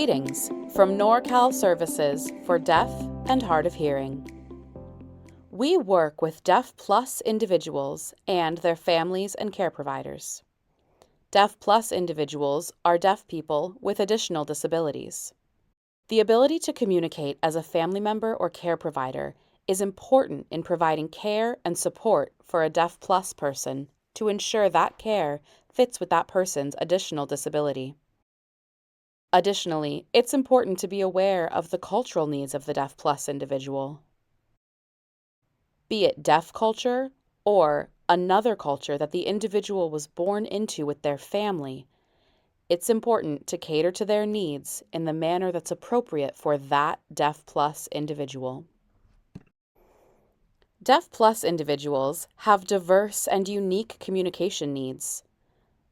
Greetings from NorCal Services for Deaf and Hard of Hearing. We work with DeafPlus individuals and their families and care providers. DeafPlus individuals are deaf people with additional disabilities. The ability to communicate as a family member or care provider is important in providing care and support for a DeafPlus person to ensure that care fits with that person's additional disability. Additionally, it's important to be aware of the cultural needs of the DeafPlus individual. Be it deaf culture or another culture that the individual was born into with their family, it's important to cater to their needs in the manner that's appropriate for that DeafPlus individual. DeafPlus individuals have diverse and unique communication needs.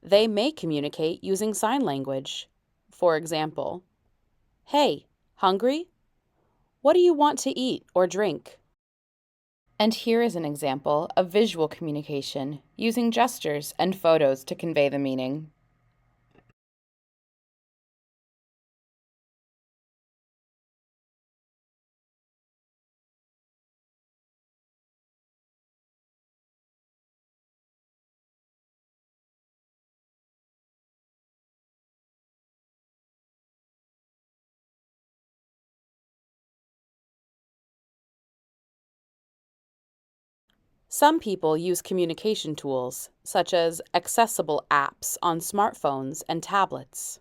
They may communicate using sign language. For example, "Hey, hungry? What do you want to eat or drink?" And here is an example of visual communication using gestures and photos to convey the meaning. Some people use communication tools, such as accessible apps on smartphones and tablets.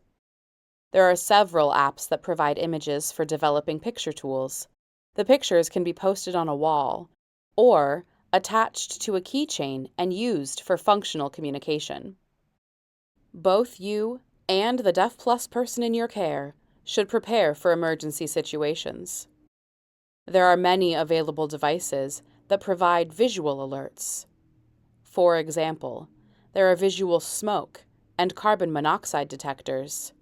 There are several apps that provide images for developing picture tools. The pictures can be posted on a wall or attached to a keychain and used for functional communication. Both you and the DeafPlus person in your care should prepare for emergency situations. There are many available devices that provide visual alerts. For example, there are visual smoke and carbon monoxide detectors,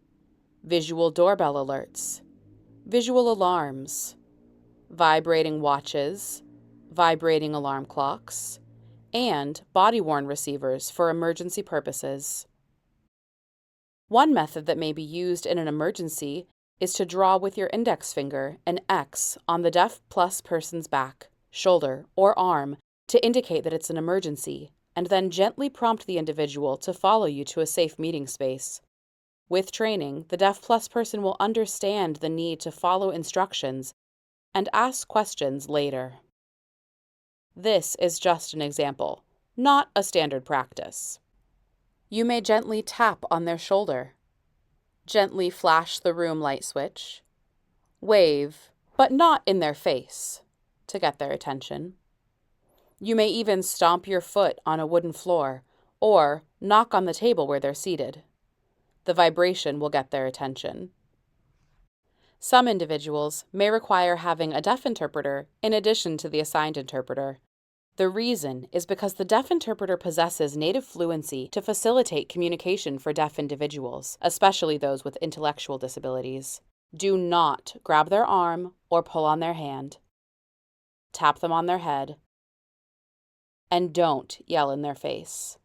visual doorbell alerts, visual alarms, vibrating watches, vibrating alarm clocks, and body-worn receivers for emergency purposes. One method that may be used in an emergency is to draw with your index finger an X on the DeafPlus person's back, shoulder, or arm to indicate that it's an emergency, and then gently prompt the individual to follow you to a safe meeting space. With training, the DeafPlus person will understand the need to follow instructions and ask questions later. This is just an example, not a standard practice. You may gently tap on their shoulder, gently flash the room light switch, wave, but not in their face, to get their attention. You may even stomp your foot on a wooden floor or knock on the table where they're seated. The vibration will get their attention. Some individuals may require having a deaf interpreter in addition to the assigned interpreter. The reason is because the deaf interpreter possesses native fluency to facilitate communication for deaf individuals, especially those with intellectual disabilities. Do not grab their arm or pull on their hand. Tap them on their head. And don't yell in their face.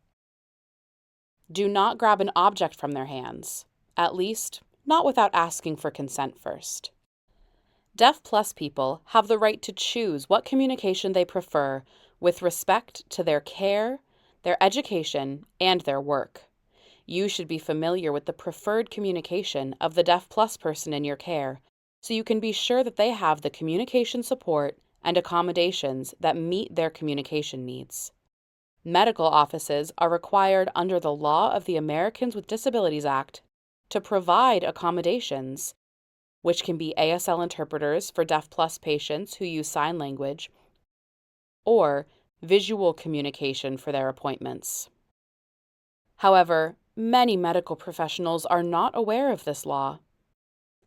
Do not grab an object from their hands, at least not without asking for consent first. DeafPlus people have the right to choose what communication they prefer with respect to their care, their education, and their work. You should be familiar with the preferred communication of the DeafPlus person in your care, so you can be sure that they have the communication support and accommodations that meet their communication needs. Medical offices are required under the law of the Americans with Disabilities Act to provide accommodations, which can be ASL interpreters for DeafPlus patients who use sign language, or visual communication for their appointments. However, many medical professionals are not aware of this law.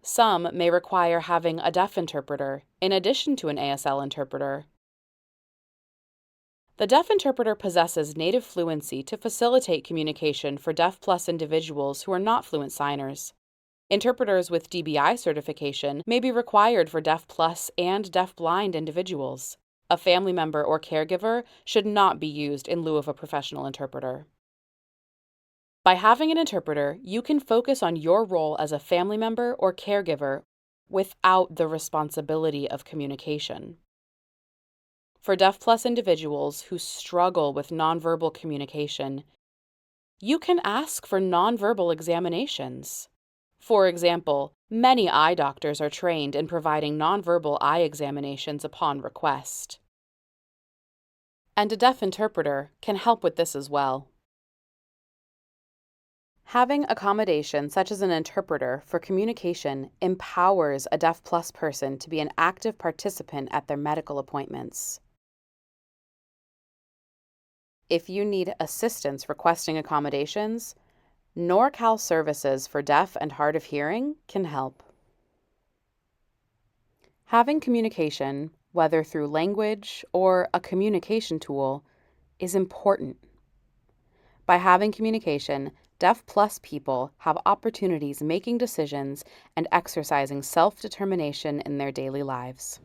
Some may require having a deaf interpreter in addition to an ASL interpreter. The deaf interpreter possesses native fluency to facilitate communication for DeafPlus individuals who are not fluent signers. Interpreters with DBI certification may be required for DeafPlus and deafblind individuals. A family member or caregiver should not be used in lieu of a professional interpreter. By having an interpreter, you can focus on your role as a family member or caregiver without the responsibility of communication. For DeafPlus individuals who struggle with nonverbal communication, you can ask for nonverbal examinations. For example, many eye doctors are trained in providing nonverbal eye examinations upon request. And a deaf interpreter can help with this as well. Having accommodation such as an interpreter for communication empowers a DeafPlus person to be an active participant at their medical appointments. If you need assistance requesting accommodations, NorCal Services for Deaf and Hard of Hearing can help. Having communication, whether through language or a communication tool, is important. By having communication, DeafPlus people have opportunities making decisions and exercising self-determination in their daily lives.